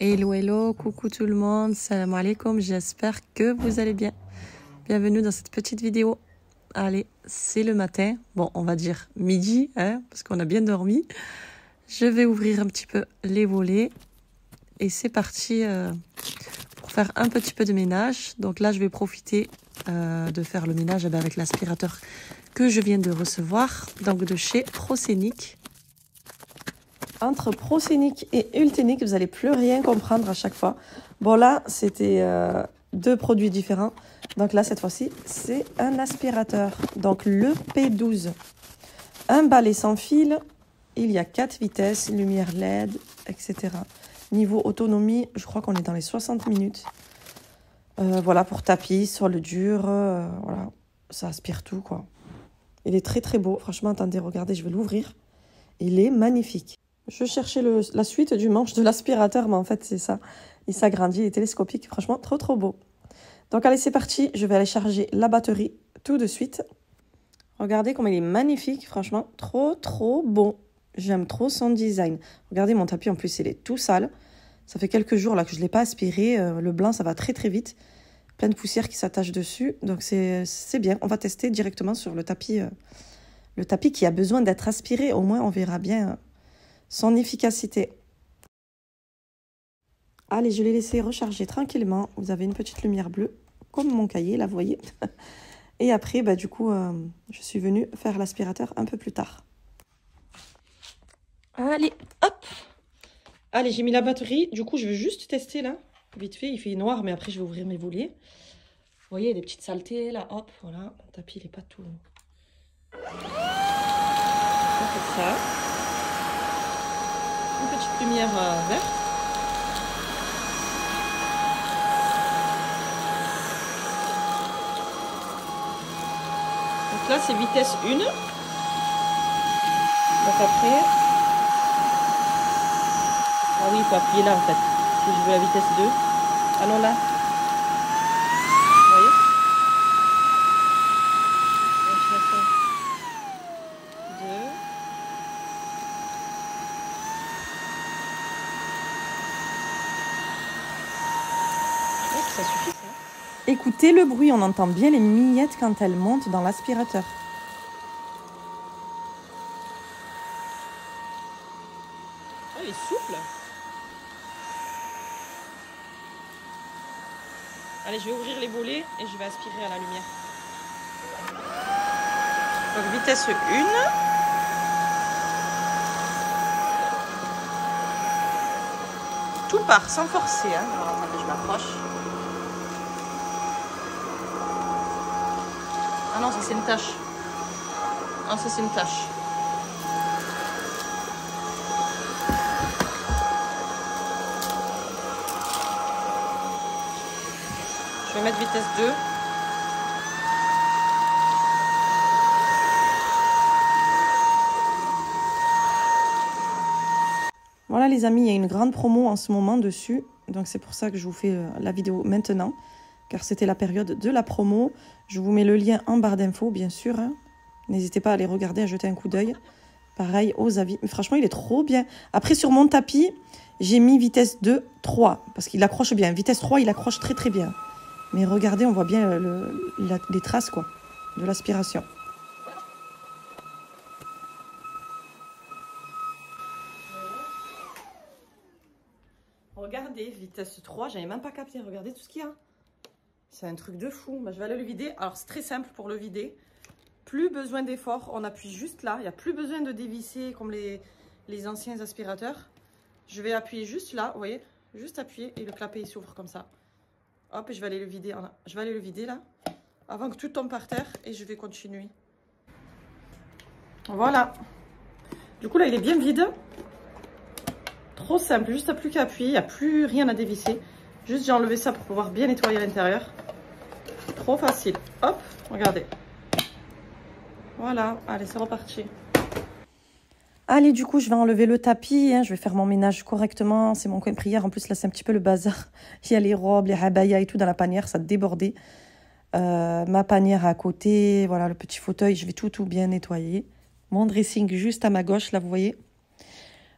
Hello, hello, coucou tout le monde, salam alaikum, j'espère que vous allez bien. Bienvenue dans cette petite vidéo. Allez, c'est le matin, bon, on va dire midi, hein, parce qu'on a bien dormi. Je vais ouvrir un petit peu les volets et c'est parti pour faire un petit peu de ménage. Donc là, je vais profiter de faire le ménage avec l'aspirateur que je viens de recevoir, donc de chez Proscenic. Entre Proscenic et Ultenic, vous n'allez plus rien comprendre à chaque fois. Bon là, c'était deux produits différents. Donc là, cette fois-ci, c'est un aspirateur. Donc le P12. Un balai sans fil. Il y a 4 vitesses, lumière LED, etc. Niveau autonomie, je crois qu'on est dans les 60 minutes. Voilà, pour tapis, sol dur, voilà. Ça aspire tout, quoi. Il est très très beau. Franchement, attendez, regardez, je vais l'ouvrir. Il est magnifique. Je cherchais la suite du manche de l'aspirateur, mais en fait, c'est ça. Il s'agrandit, il est télescopique. Franchement, trop, trop beau. Donc, allez, c'est parti. Je vais aller charger la batterie tout de suite. Regardez comme il est magnifique. Franchement, trop, trop beau. J'aime trop son design. Regardez, mon tapis, en plus, il est tout sale. Ça fait quelques jours là que je ne l'ai pas aspiré. Le blanc, ça va très, très vite. Plein de poussière qui s'attache dessus. Donc, c'est bien. On va tester directement sur le tapis qui a besoin d'être aspiré. Au moins, on verra bien son efficacité. Allez, je l'ai laissé recharger tranquillement. Vous avez une petite lumière bleue, comme mon cahier, là, vous voyez. Et après, bah, du coup, je suis venue faire l'aspirateur un peu plus tard. Allez, hop! Allez, j'ai mis la batterie. Du coup, je vais juste tester, là. Vite fait, il fait noir, mais après, je vais ouvrir mes volets. Vous voyez, il y a des petites saletés, là. Hop, voilà. Le tapis, il n'est pas tout... On fait ça. Une petite lumière verte. Donc là, c'est vitesse 1. Donc après... Ah oui, il faut appuyer là en fait. Si je veux la vitesse 2. Allons là. Vous voyez? Donc je vais faire 2. Ça suffit ça. Écoutez le bruit, on entend bien les miettes quand elles montent dans l'aspirateur. Oh, il est souple. Allez, je vais ouvrir les volets et je vais aspirer à la lumière. Donc vitesse 1. Tout part sans forcer. Hein. Alors attendez, je m'approche. Ah non, ça c'est une tache. Ah, ça c'est une tache. Je vais mettre vitesse 2. Voilà les amis, il y a une grande promo en ce moment dessus. Donc c'est pour ça que je vous fais la vidéo maintenant. Car c'était la période de la promo. Je vous mets le lien en barre d'infos, bien sûr. Hein. N'hésitez pas à aller regarder, à jeter un coup d'œil. Pareil aux avis. Mais franchement, il est trop bien. Après, sur mon tapis, j'ai mis vitesse 2, 3. Parce qu'il accroche bien. Vitesse 3, il accroche très très bien. Mais regardez, on voit bien les traces quoi, de l'aspiration. Regardez, vitesse 3, j'avais même pas capté. Regardez tout ce qu'il y a. C'est un truc de fou. Bah, je vais aller le vider. Alors, c'est très simple pour le vider. Plus besoin d'effort. On appuie juste là. Il n'y a plus besoin de dévisser comme les anciens aspirateurs. Je vais appuyer juste là. Vous voyez? Juste appuyer et le clapet il s'ouvre comme ça. Hop, et je vais aller le vider. Je vais aller le vider là. Avant que tout tombe par terre. Et je vais continuer. Voilà. Du coup, là, il est bien vide. Trop simple. Juste plus qu'à appuyer. Il n'y a plus rien à dévisser. Juste, j'ai enlevé ça pour pouvoir bien nettoyer l'intérieur. Trop facile. Hop, regardez. Voilà. Allez, c'est reparti. Allez, du coup, je vais enlever le tapis. Hein. Je vais faire mon ménage correctement. C'est mon coin de prière. En plus, là, c'est un petit peu le bazar. Il y a les robes, les habayas et tout dans la panière. Ça débordait. Ma panière à côté. Voilà, le petit fauteuil. Je vais tout bien nettoyer. Mon dressing juste à ma gauche, là, vous voyez.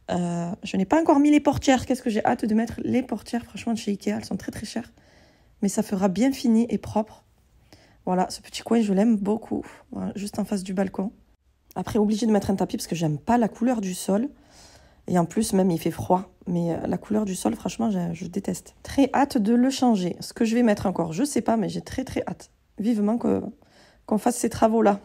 Je n'ai pas encore mis les portières. Qu'est-ce que j'ai hâte de mettre les portières, franchement, de chez Ikea. Elles sont très très chères. Mais ça fera bien fini et propre. Voilà, ce petit coin, je l'aime beaucoup. Voilà, juste en face du balcon. Après, obligé de mettre un tapis parce que j'aime pas la couleur du sol. Et en plus, même, il fait froid. Mais la couleur du sol, franchement, je déteste. Très hâte de le changer. Ce que je vais mettre encore, je sais pas, mais j'ai très très hâte. Vivement qu'on fasse ces travaux-là.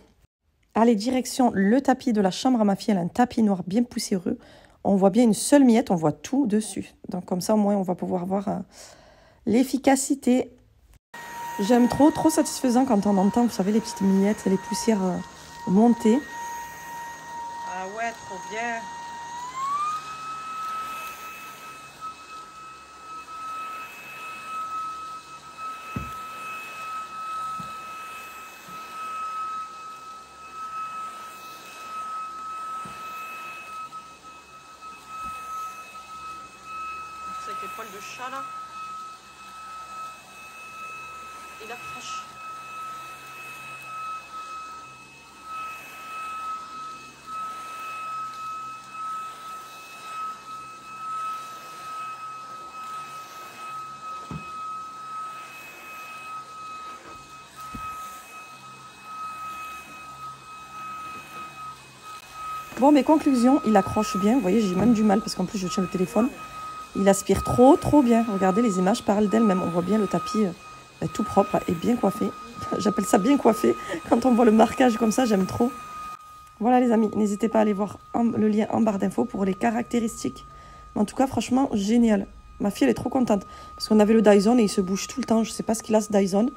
Allez, direction le tapis de la chambre à ma fille. Elle a un tapis noir bien poussiéreux. On voit bien une seule miette, on voit tout dessus. Donc comme ça, au moins, on va pouvoir voir l'efficacité. J'aime trop, trop satisfaisant quand on entend, vous savez, les petites miettes et les poussières monter. Ah ouais, trop bien. C'est avec les poils de chat là. Il accroche. Bon, mes conclusions, il accroche bien. Vous voyez, j'ai même du mal parce qu'en plus, je tiens le téléphone. Il aspire trop, trop bien. Regardez, les images parlent d'elles-mêmes. On voit bien le tapis tout propre et bien coiffé. J'appelle ça bien coiffé. Quand on voit le marquage comme ça, j'aime trop. Voilà les amis, n'hésitez pas à aller voir le lien en barre d'infos pour les caractéristiques. En tout cas, franchement, génial. Ma fille, elle est trop contente. Parce qu'on avait le Dyson et il se bouge tout le temps. Je ne sais pas ce qu'il a, ce Dyson.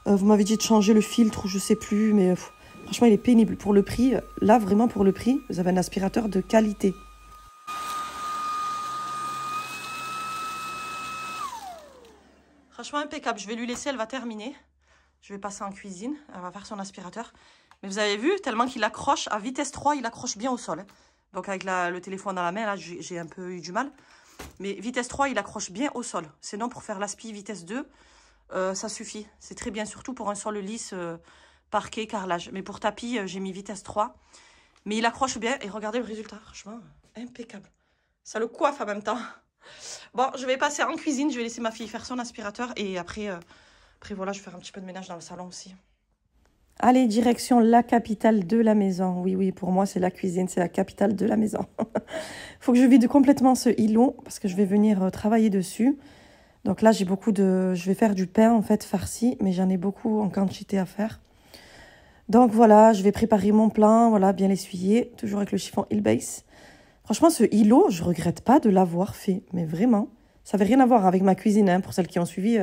Vous m'avez dit de changer le filtre ou je ne sais plus. Mais franchement, il est pénible. Pour le prix, là, vraiment pour le prix, vous avez un aspirateur de qualité. Franchement, impeccable. Je vais lui laisser, elle va terminer. Je vais passer en cuisine. Elle va faire son aspirateur. Mais vous avez vu, tellement qu'il accroche à vitesse 3, il accroche bien au sol. Donc avec le téléphone dans la main, là, j'ai un peu eu du mal. Mais vitesse 3, il accroche bien au sol. Sinon, pour faire l'aspi vitesse 2, ça suffit. C'est très bien, surtout pour un sol lisse, parquet, carrelage. Mais pour tapis, j'ai mis vitesse 3. Mais il accroche bien. Et regardez le résultat, franchement, impeccable. Ça le coiffe en même temps. Bon, je vais passer en cuisine. Je vais laisser ma fille faire son aspirateur. Et après voilà, je vais faire un petit peu de ménage dans le salon aussi. Allez, direction la capitale de la maison. Oui, oui, pour moi, c'est la cuisine, c'est la capitale de la maison. Faut que je vide complètement ce îlot parce que je vais venir travailler dessus. Donc là, j'ai beaucoup de... Je vais faire du pain, en fait, farci, mais j'en ai beaucoup en quantité à faire. Donc voilà, je vais préparer mon plat, voilà, bien l'essuyer, toujours avec le chiffon Hilbase. Franchement, ce îlot, je regrette pas de l'avoir fait, mais vraiment. Ça n'avait rien à voir avec ma cuisine, hein, pour celles qui ont suivi...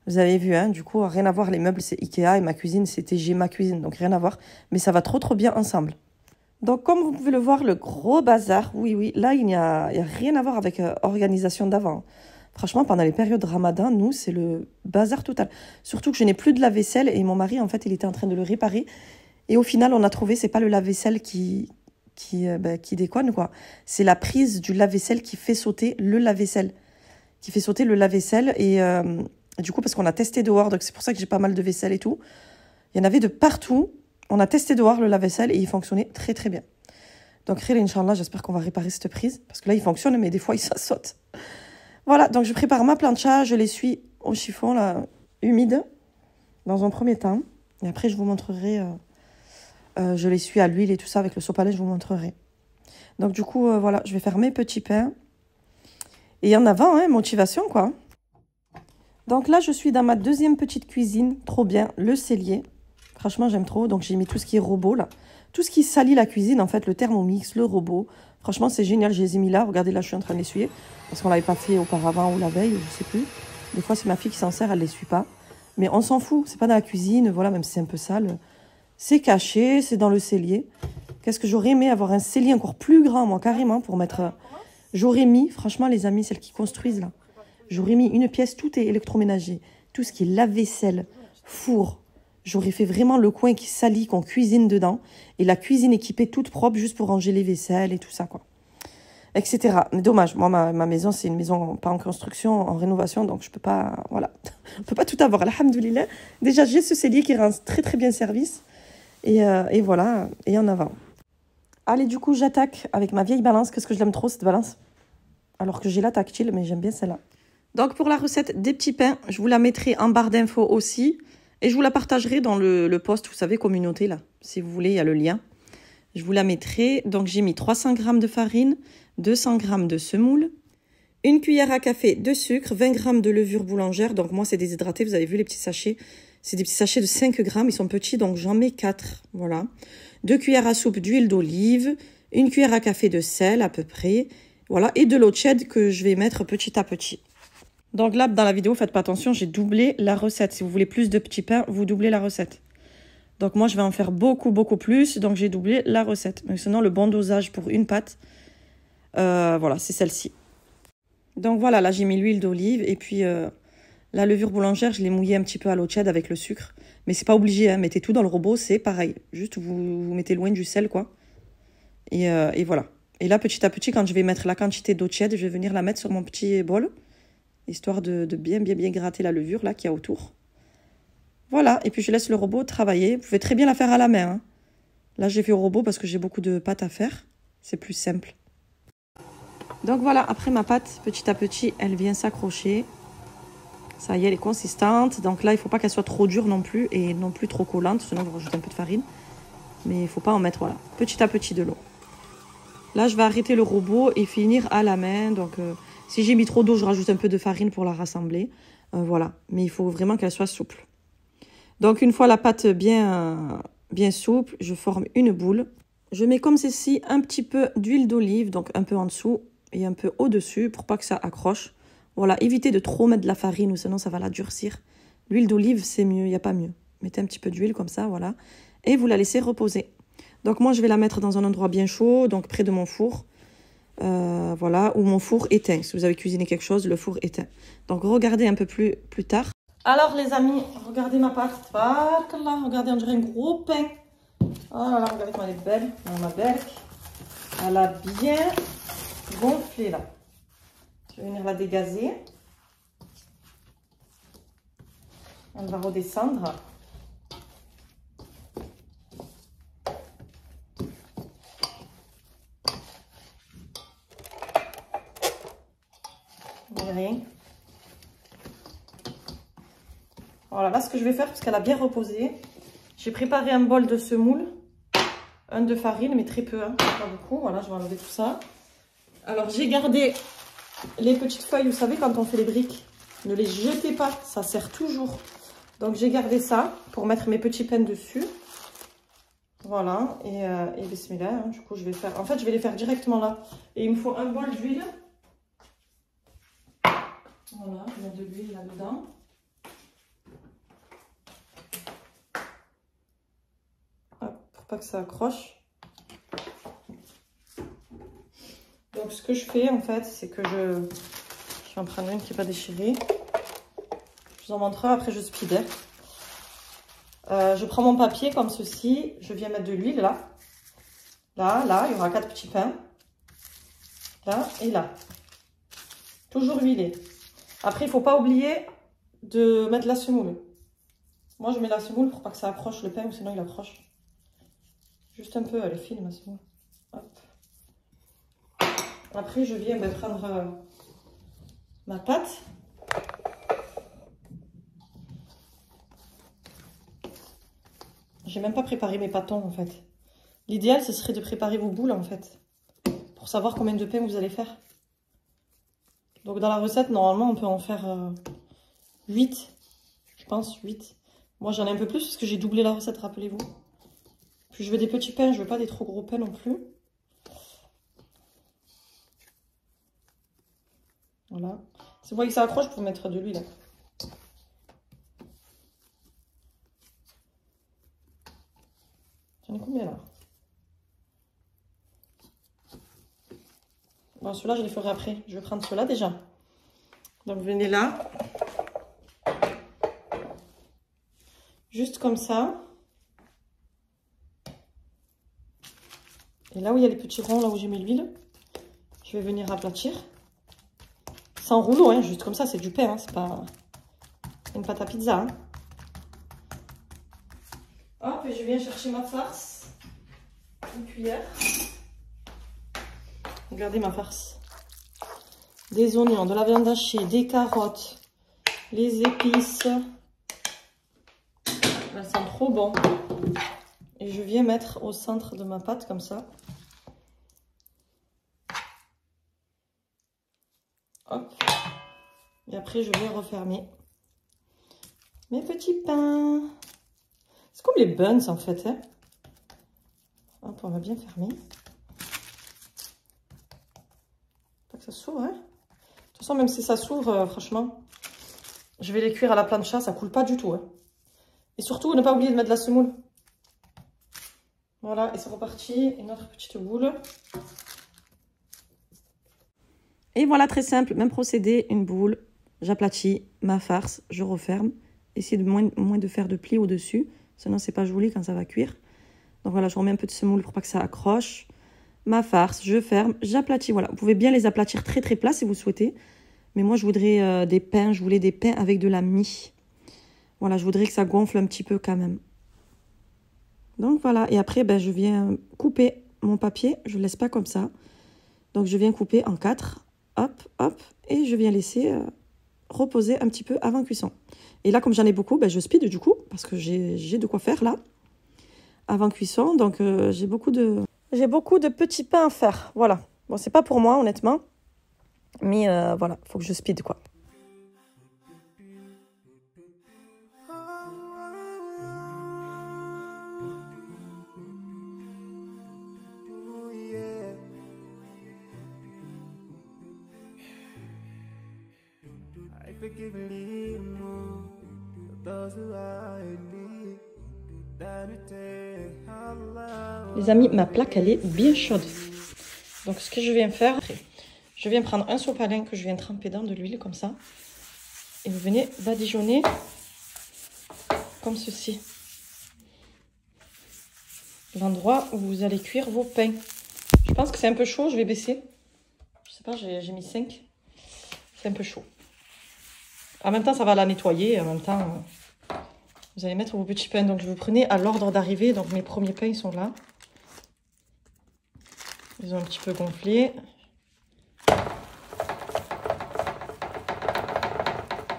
Vous avez vu, hein, du coup, rien à voir. Les meubles, c'est Ikea et ma cuisine, c'était J'ai ma cuisine. Donc, rien à voir. Mais ça va trop, trop bien ensemble. Donc, comme vous pouvez le voir, le gros bazar. Oui, oui, là, il n'y a rien à voir avec organisation d'avant. Franchement, pendant les périodes ramadan, nous, c'est le bazar total. Surtout que je n'ai plus de lave-vaisselle et mon mari, en fait, il était en train de le réparer. Et au final, on a trouvé, c'est pas le lave-vaisselle qui déconne, quoi. C'est la prise du lave-vaisselle qui fait sauter le lave-vaisselle. Qui fait sauter le lave-vaisselle et du coup, parce qu'on a testé dehors, donc c'est pour ça que j'ai pas mal de vaisselle et tout. Il y en avait de partout. On a testé dehors le lave-vaisselle et il fonctionnait très très bien. Donc, Inch'Allah, j'espère qu'on va réparer cette prise. Parce que là, il fonctionne, mais des fois, ça saute. Voilà, donc je prépare ma plancha. Je l'essuie au chiffon, là, humide, dans un premier temps. Et après, je vous montrerai. Je l'essuie à l'huile et tout ça avec le sopalin, je vous montrerai. Donc, du coup, voilà, je vais faire mes petits pains. Et en avant, hein, motivation, quoi. Donc là, je suis dans ma deuxième petite cuisine. Trop bien, le cellier. Franchement, j'aime trop. Donc, j'ai mis tout ce qui est robot, là. Tout ce qui salit la cuisine, en fait, le Thermomix, le robot. Franchement, c'est génial. Je les ai mis là. Regardez, là, je suis en train de l'essuyer. Parce qu'on ne l'avait pas fait auparavant ou la veille, je ne sais plus. Des fois, c'est ma fille qui s'en sert, elle ne l'essuie pas. Mais on s'en fout. C'est pas dans la cuisine. Voilà, même si c'est un peu sale. C'est caché, c'est dans le cellier. Qu'est-ce que j'aurais aimé avoir un cellier encore plus grand, moi, carrément, pour mettre... J'aurais mis, franchement, les amis, celles qui construisent, là. J'aurais mis une pièce, tout est électroménager. Tout ce qui est lave-vaisselle, four. J'aurais fait vraiment le coin qui salit, qu'on cuisine dedans. Et la cuisine équipée toute propre, juste pour ranger les vaisselles et tout ça, quoi. Etc. Mais dommage, moi, ma maison, c'est une maison pas en construction, en rénovation, donc je peux pas... Voilà. On peut pas tout avoir, alhamdoulilah. Déjà, j'ai ce cellier qui rend très, très bien service. Et voilà, et en avant. Allez, du coup, j'attaque avec ma vieille balance. Qu'est-ce que je l'aime trop, cette balance? Alors que j'ai la tactile, mais j'aime bien celle-là. Donc, pour la recette des petits pains, je vous la mettrai en barre d'infos aussi. Et je vous la partagerai dans le post, vous savez, communauté, là. Si vous voulez, il y a le lien. Je vous la mettrai. Donc, j'ai mis 300 g de farine, 200 g de semoule, une cuillère à café de sucre, 20 g de levure boulangère. Donc, moi, c'est déshydraté. Vous avez vu les petits sachets. C'est des petits sachets de 5 g. Ils sont petits, donc j'en mets 4. Voilà. 2 cuillères à soupe d'huile d'olive, une cuillère à café de sel à peu près. Voilà. Et de l'eau tiède que je vais mettre petit à petit. Donc là, dans la vidéo, faites pas attention, j'ai doublé la recette. Si vous voulez plus de petits pains, vous doublez la recette. Donc moi, je vais en faire beaucoup, beaucoup plus. Donc j'ai doublé la recette. Mais sinon, le bon dosage pour une pâte, voilà, c'est celle-ci. Donc voilà, là, j'ai mis l'huile d'olive. Et puis, la levure boulangère, je l'ai mouillée un petit peu à l'eau tiède avec le sucre. Mais c'est pas obligé, hein. Mettez tout dans le robot, c'est pareil. Juste, vous mettez loin du sel, quoi. Et voilà. Et là, petit à petit, quand je vais mettre la quantité d'eau tiède, je vais venir la mettre sur mon petit bol. Histoire de bien gratter la levure, là, qu'il y a autour. Voilà, et puis je laisse le robot travailler. Vous pouvez très bien la faire à la main, hein. Là, j'ai fait au robot parce que j'ai beaucoup de pâtes à faire. C'est plus simple. Donc voilà, après ma pâte, petit à petit, elle vient s'accrocher. Ça y est, elle est consistante. Donc là, il ne faut pas qu'elle soit trop dure non plus et non plus trop collante. Sinon, vous rajoutez un peu de farine. Mais il ne faut pas en mettre, voilà, petit à petit de l'eau. Là, je vais arrêter le robot et finir à la main. Donc, si j'ai mis trop d'eau, je rajoute un peu de farine pour la rassembler. Voilà, mais il faut vraiment qu'elle soit souple. Donc, une fois la pâte bien souple, je forme une boule. Je mets comme ceci un petit peu d'huile d'olive, donc un peu en dessous et un peu au-dessus pour pas que ça accroche. Voilà, évitez de trop mettre de la farine ou sinon ça va la durcir. L'huile d'olive, c'est mieux, il n'y a pas mieux. Mettez un petit peu d'huile comme ça, voilà. Et vous la laissez reposer. Donc moi, je vais la mettre dans un endroit bien chaud, donc près de mon four. Voilà, où mon four éteint. Si vous avez cuisiné quelque chose, le four éteint. Donc regardez un peu plus tard. Alors les amis, regardez ma pâte. Regardez, on dirait un gros pain. Oh là là, regardez comment elle est belle. Ma belle. Elle a bien gonflé là. Je vais venir la dégazer. On va redescendre. Rien. Voilà, là ce que je vais faire, parce qu'elle a bien reposé, j'ai préparé un bol de semoule, un de farine, mais très peu, hein, pas beaucoup. Voilà, je vais enlever tout ça. Alors j'ai gardé les petites feuilles, vous savez, quand on fait les briques, ne les jetez pas, ça sert toujours. Donc j'ai gardé ça pour mettre mes petits pains dessus. Voilà, et bismillah, hein, du coup je vais faire, en fait je vais les faire directement là. Et il me faut un bol d'huile. Voilà, je mets de l'huile là-dedans. Pour pas que ça accroche. Donc ce que je fais en fait, c'est que je vais en prendre une qui n'est pas déchirée. Je vous en montrerai, après je speed. Je prends mon papier comme ceci, je viens mettre de l'huile là. Là, il y aura 4 petits pains. Là et là. Toujours huilé. Après, il ne faut pas oublier de mettre la semoule. Moi, je mets la semoule pour pas que ça accroche le pain, ou sinon il accroche. Juste un peu, elle est fine ma semoule. Hop. Après, je viens prendre ma pâte. J'ai même pas préparé mes pâtons en fait. L'idéal, ce serait de préparer vos boules en fait. Pour savoir combien de pains vous allez faire. Donc dans la recette, normalement, on peut en faire 8. Je pense 8. Moi, j'en ai un peu plus parce que j'ai doublé la recette, rappelez-vous. Puis je veux des petits pains, je veux pas des trop gros pains non plus. Voilà. Si vous voyez que ça accroche, vous pouvez mettre de l'huile. J'en ai combien là? Bon, ceux-là, je les ferai après. Je vais prendre ceux-là déjà. Donc, vous venez là. Juste comme ça. Et là où il y a les petits ronds, là où j'ai mis l'huile, je vais venir aplatir. Sans rouleau, hein, juste comme ça, c'est du pain. Hein, c'est pas une pâte à pizza. Hein. Hop, et je viens chercher ma farce. Une cuillère. Regardez ma farce. Des oignons, de la viande hachée, des carottes, les épices. Elles sont trop bon. Et je viens mettre au centre de ma pâte comme ça. Hop. Et après, je vais refermer mes petits pains. C'est comme les buns en fait. Hein. Hop, on va bien fermer. Pas que ça s'ouvre. Hein. De toute façon, même si ça s'ouvre, franchement, je vais les cuire à la plancha. Ça coule pas du tout. Hein. Et surtout, ne pas oublier de mettre de la semoule. Voilà, et c'est reparti. Une autre petite boule. Et voilà, très simple. Même procédé, une boule. J'aplatis ma farce, je referme. Essayez de moins de faire de plis au-dessus. Sinon, c'est pas joli quand ça va cuire. Donc voilà, je remets un peu de semoule pour pas que ça accroche. Ma farce, je ferme, j'aplatis. Voilà, vous pouvez bien les aplatir très très plat si vous souhaitez. Mais moi, je voudrais des pains. Je voulais des pains avec de la mie. Voilà, je voudrais que ça gonfle un petit peu quand même. Donc voilà, et après, ben, je viens couper mon papier. Je ne laisse pas comme ça. Donc je viens couper en 4. Hop, hop. Et je viens laisser reposer un petit peu avant cuisson. Et là, comme j'en ai beaucoup, ben, je speed du coup, parce que j'ai de quoi faire là, avant cuisson. Donc j'ai beaucoup de petits pains à faire. Voilà. Bon, c'est pas pour moi, honnêtement. Mais voilà, faut que je speed quoi. Les amis, ma plaque, elle est bien chaude. Donc, ce que je viens faire, je viens prendre un sopalin que je viens tremper dans de l'huile, comme ça. Et vous venez badigeonner comme ceci. L'endroit où vous allez cuire vos pains. Je pense que c'est un peu chaud, je vais baisser. Je sais pas, j'ai mis 5. C'est un peu chaud. En même temps, ça va la nettoyer. En même temps, vous allez mettre vos petits pains. Donc, je vous prenez à l'ordre d'arrivée. Donc, mes premiers pains, ils sont là. Ils ont un petit peu gonflé.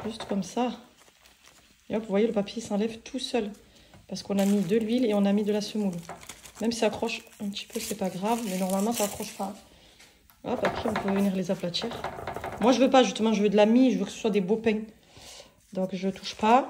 Juste comme ça. Et hop, vous voyez, le papier s'enlève tout seul. Parce qu'on a mis de l'huile et on a mis de la semoule. Même si ça accroche un petit peu, c'est pas grave. Mais normalement, ça accroche pas. Hop, après, on peut venir les aplatir. Moi, je veux pas, justement, je veux de la mie. Je veux que ce soit des beaux pains. Donc, je touche pas.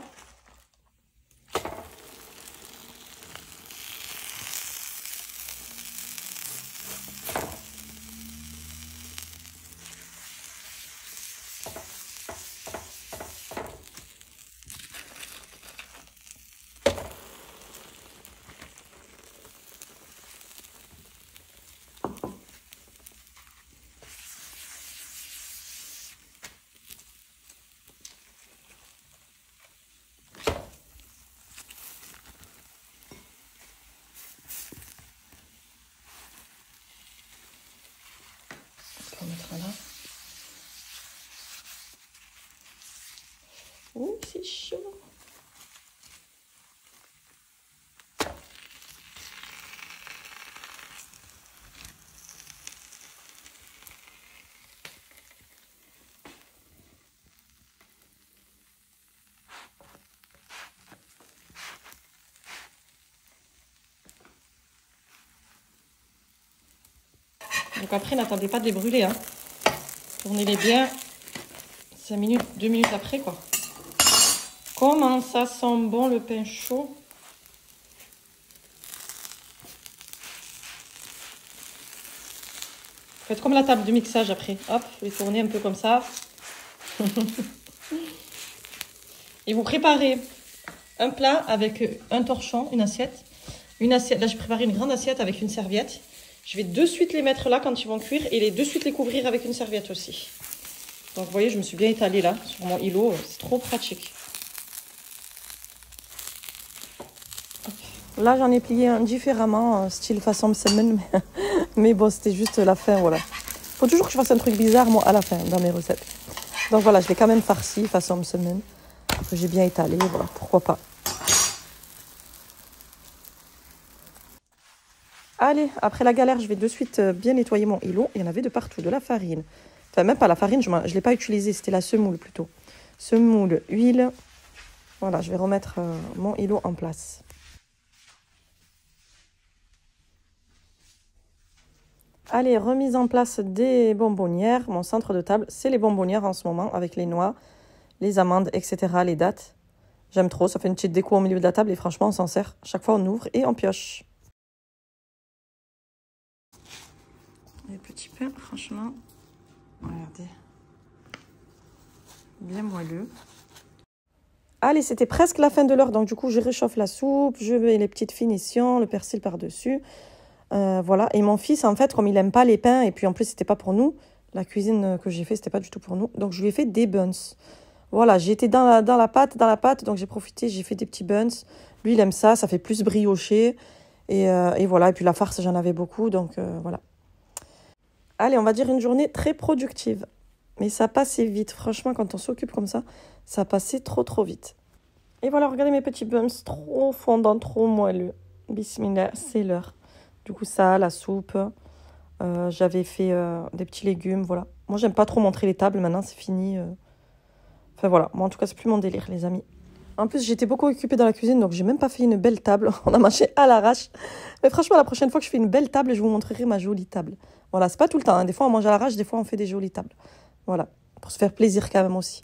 On mettra là. Oh, c'est chaud. Donc après, n'attendez pas de les brûler. Hein. Tournez-les bien 5 minutes, 2 minutes après, quoi. Comment ça sent bon le pain chaud. Faites comme la table de mixage après. Hop, vous les tournez un peu comme ça. Et vous préparez un plat avec un torchon, une assiette. Là, j'ai préparé une grande assiette avec une serviette. Je vais de suite les mettre là quand ils vont cuire et de suite les couvrir avec une serviette aussi. Donc, vous voyez, je me suis bien étalée là sur mon îlot. C'est trop pratique. Là, j'en ai plié un différemment, style façon semaine. Mais bon, c'était juste la fin, voilà. Faut toujours que je fasse un truc bizarre, moi, à la fin, dans mes recettes. Donc voilà, je l'ai quand même farci façon semaine. Que j'ai bien étalé, voilà, pourquoi pas. Allez, après la galère, je vais de suite bien nettoyer mon îlot. Il y en avait de partout, de la farine. Enfin, même pas la farine, je ne l'ai pas utilisée, c'était la semoule plutôt. Semoule, huile. Voilà, je vais remettre mon îlot en place. Allez, remise en place des bonbonnières. Mon centre de table, c'est les bonbonnières en ce moment, avec les noix, les amandes, etc., les dattes. J'aime trop, ça fait une petite déco au milieu de la table et franchement, on s'en sert. Chaque fois, on ouvre et on pioche. Les petits pains, franchement, regardez, bien moelleux. Allez, c'était presque la fin de l'heure, donc du coup, je réchauffe la soupe, je mets les petites finitions, le persil par-dessus. Voilà, et mon fils, en fait, comme il n'aime pas les pains, et puis en plus, c'était pas pour nous, la cuisine que j'ai fait, c'était pas du tout pour nous, donc je lui ai fait des buns. Voilà, j'ai été dans la pâte, donc j'ai profité, j'ai fait des petits buns. Lui, il aime ça, ça fait plus brioché, et voilà, et puis la farce, j'en avais beaucoup, donc voilà. Allez, on va dire une journée très productive. Mais ça passait vite. Franchement, quand on s'occupe comme ça passait trop, trop vite. Et voilà, regardez mes petits buns trop fondants, trop moelleux. Bismillah, c'est l'heure. Du coup, ça, la soupe. J'avais fait des petits légumes, voilà. Moi, j'aime pas trop montrer les tables. Maintenant, c'est fini. Enfin, voilà. Moi, en tout cas, c'est plus mon délire, les amis. En plus, j'étais beaucoup occupée dans la cuisine, donc j'ai même pas fait une belle table. On a mangé à l'arrache. Mais franchement, la prochaine fois que je fais une belle table, je vous montrerai ma jolie table. Voilà, c'est pas tout le temps, hein. Des fois, on mange à l'arrache, des fois, on fait des jolies tables. Voilà, pour se faire plaisir quand même aussi.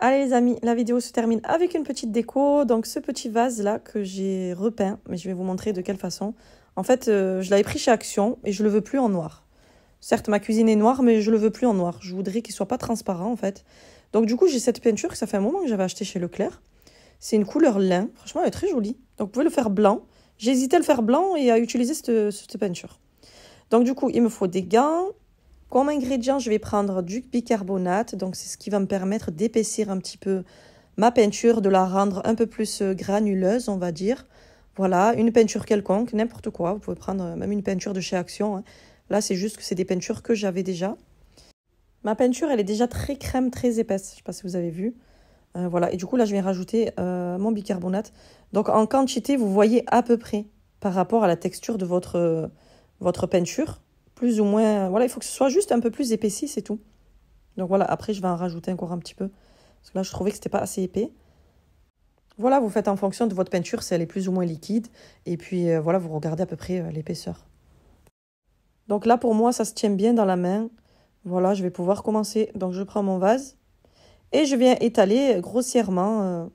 Allez les amis, la vidéo se termine avec une petite déco. Donc ce petit vase là que j'ai repeint, mais je vais vous montrer de quelle façon. En fait, je l'avais pris chez Action et je le veux plus en noir. Certes, ma cuisine est noire, mais je le veux plus en noir. Je voudrais qu'il soit pas transparent en fait. Donc du coup, j'ai cette peinture que ça fait un moment que j'avais acheté chez Leclerc. C'est une couleur lin. Franchement, elle est très jolie. Donc vous pouvez le faire blanc. J'ai hésité à le faire blanc et à utiliser cette peinture. Donc du coup, il me faut des gants. Comme ingrédient, je vais prendre du bicarbonate. Donc c'est ce qui va me permettre d'épaissir un petit peu ma peinture, de la rendre un peu plus granuleuse, on va dire. Voilà, une peinture quelconque, n'importe quoi. Vous pouvez prendre même une peinture de chez Action, hein. Là, c'est juste que c'est des peintures que j'avais déjà. Ma peinture, elle est déjà très crème, très épaisse. Je ne sais pas si vous avez vu. Voilà, et du coup, là, je viens rajouter mon bicarbonate. Donc, en quantité, vous voyez à peu près par rapport à la texture de votre peinture. Plus ou moins, voilà, il faut que ce soit juste un peu plus épaissi, c'est tout. Donc voilà, après, je vais en rajouter encore un petit peu. Parce que là, je trouvais que c'était pas assez épais. Voilà, vous faites en fonction de votre peinture, si elle est plus ou moins liquide. Et puis, voilà, vous regardez à peu près l'épaisseur. Donc là, pour moi, ça se tient bien dans la main. Voilà, je vais pouvoir commencer. Donc, je prends mon vase et je viens étaler grossièrement.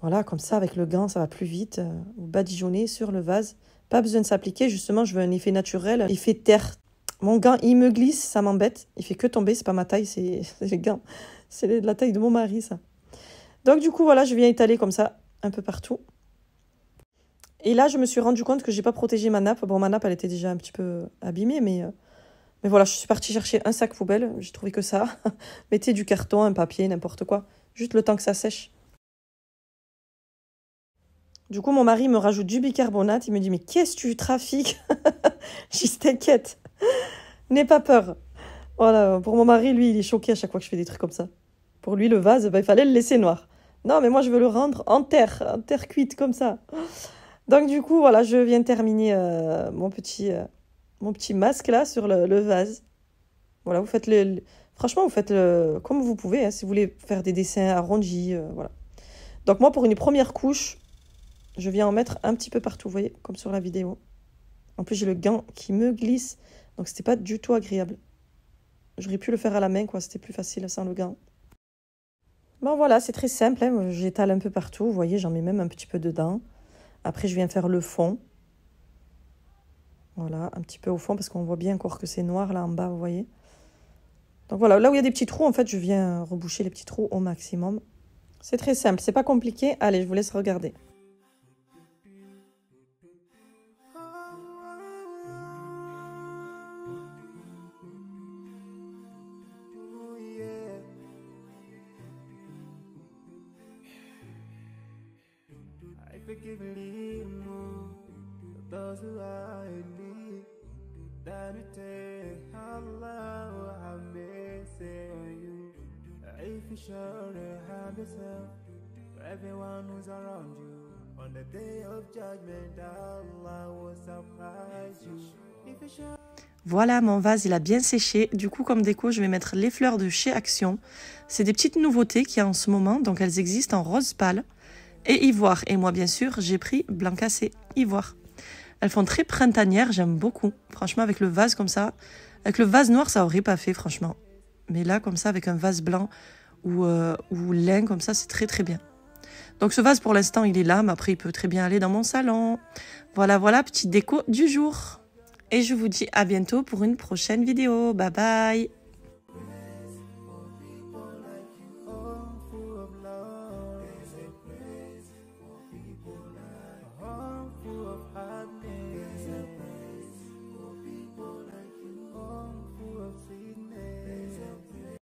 Voilà, comme ça, avec le gant, ça va plus vite. Vous badigeonnez sur le vase. Pas besoin de s'appliquer, justement, je veux un effet naturel, effet terre. Mon gant, il me glisse, ça m'embête. Il fait que tomber, c'est pas ma taille, c'est le gant. C'est de la taille de mon mari, ça. Donc, du coup, voilà, je viens étaler comme ça, un peu partout. Et là, je me suis rendu compte que j'ai pas protégé ma nappe. Bon, ma nappe, elle était déjà un petit peu abîmée, mais voilà, je suis partie chercher un sac poubelle. J'ai trouvé que ça. Mettez du carton, un papier, n'importe quoi. Juste le temps que ça sèche. Du coup, mon mari me rajoute du bicarbonate. Il me dit, mais qu'est-ce que tu trafiques? Je dis, t'inquiète, n'aie pas peur. Voilà, pour mon mari, lui, il est choqué à chaque fois que je fais des trucs comme ça. Pour lui, le vase, il fallait le laisser noir. Non, mais moi, je veux le rendre en terre cuite, comme ça. Donc, du coup, voilà, je viens terminer mon petit masque là sur le vase. Voilà, vous faites franchement, vous faites comme vous pouvez, hein, si vous voulez faire des dessins arrondis, voilà. Donc moi, pour une première couche, je viens en mettre un petit peu partout, vous voyez, comme sur la vidéo. En plus, j'ai le gant qui me glisse, donc c'était pas du tout agréable. J'aurais pu le faire à la main, quoi, c'était plus facile sans le gant. Bon, voilà, c'est très simple, hein, j'étale un peu partout, vous voyez, j'en mets même un petit peu dedans. Après, je viens faire le fond. Voilà, un petit peu au fond, parce qu'on voit bien encore que c'est noir là en bas, vous voyez. Donc voilà, là où il y a des petits trous, en fait, je viens reboucher les petits trous au maximum. C'est très simple, c'est pas compliqué. Allez, je vous laisse regarder. Everyone who's around you on the day of judgment, Allah will surprise you. Voilà, mon vase, il a bien séché. Du coup, comme déco, je vais mettre les fleurs de chez Action. C'est des petites nouveautés qu'il y a en ce moment. Donc, elles existent en rose pâle et ivoire. Et moi, bien sûr, j'ai pris blanc cassé, ivoire. Elles font très printanières, j'aime beaucoup. Franchement, avec le vase comme ça. Avec le vase noir, ça aurait pas fait, franchement. Mais là, comme ça, avec un vase blanc ou lin, comme ça, c'est très, très bien. Donc, ce vase, pour l'instant, il est là. Mais après, il peut très bien aller dans mon salon. Voilà, voilà, petite déco du jour. Et je vous dis à bientôt pour une prochaine vidéo. Bye bye!